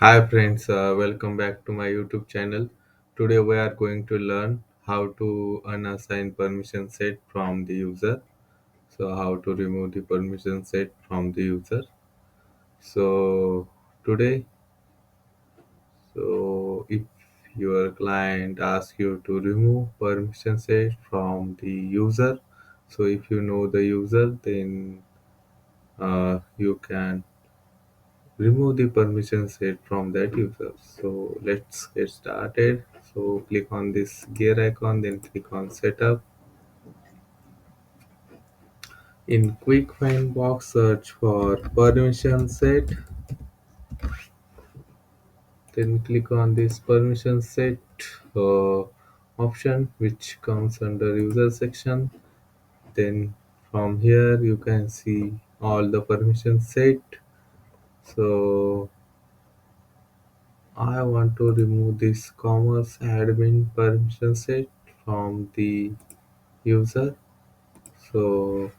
Hi friends, welcome back to my YouTube channel. Today we are going to learn how to unassign permission set from the user. So how to remove the permission set from the user. So today, if your client asks you to remove permission set from the user, so if you know the user, then you can remove the permission set from that user. So let's get started. So click on this gear icon, then click on setup. In quick find box, search for permission set, then click on this permission set uh, option which comes under user section. Then from here you can see all the permission set. So I want to remove this commerce admin permission set from the user. So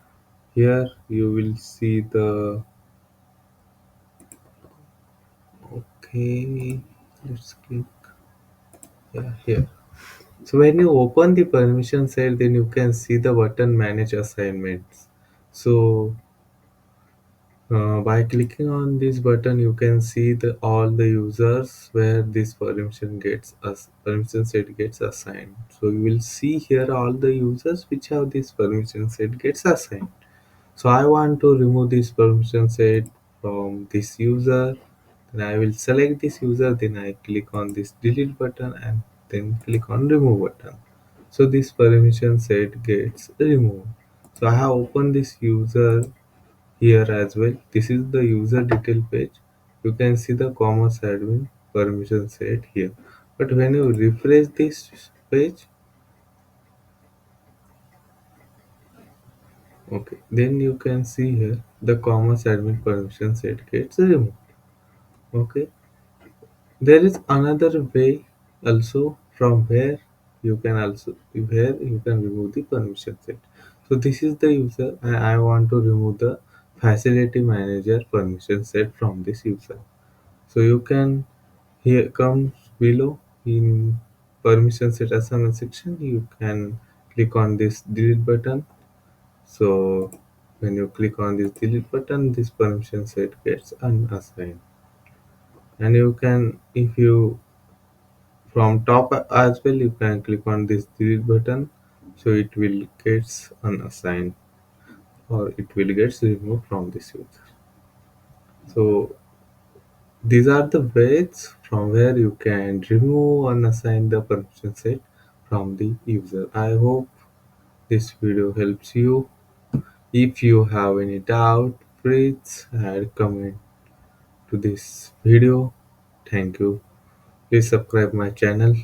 here you will see the okay. Let's click here. So when you open the permission set, then you can see the button manage assignments. So by clicking on this button, you can see all the users where this permission set gets assigned. So you will see here all the users which have this permission set gets assigned. So I want to remove this permission set from this user. Then I will select this user. Then I click on this delete button and then click on remove button. So this permission set gets removed. So I have opened this user here as well. This is the user detail page. You can see the commerce admin permission set here. But when you refresh this page, okay, then you can see here the commerce admin permission set gets removed. Okay, there is another way also from where you can remove the permission set. So this is the user and I want to remove the facility manager permission set from this user. So you can here comes below in permission set assignment section. You can click on this delete button. So when you click on this delete button, this permission set gets unassigned. And you can, if you from top as well, you can click on this delete button. So it will gets unassigned or it will gets removed from this user. So these are the ways from where you can remove and assign the permission set from the user. I hope this video helps you. If you have any doubt, please add comment to this video. Thank you. Please subscribe my channel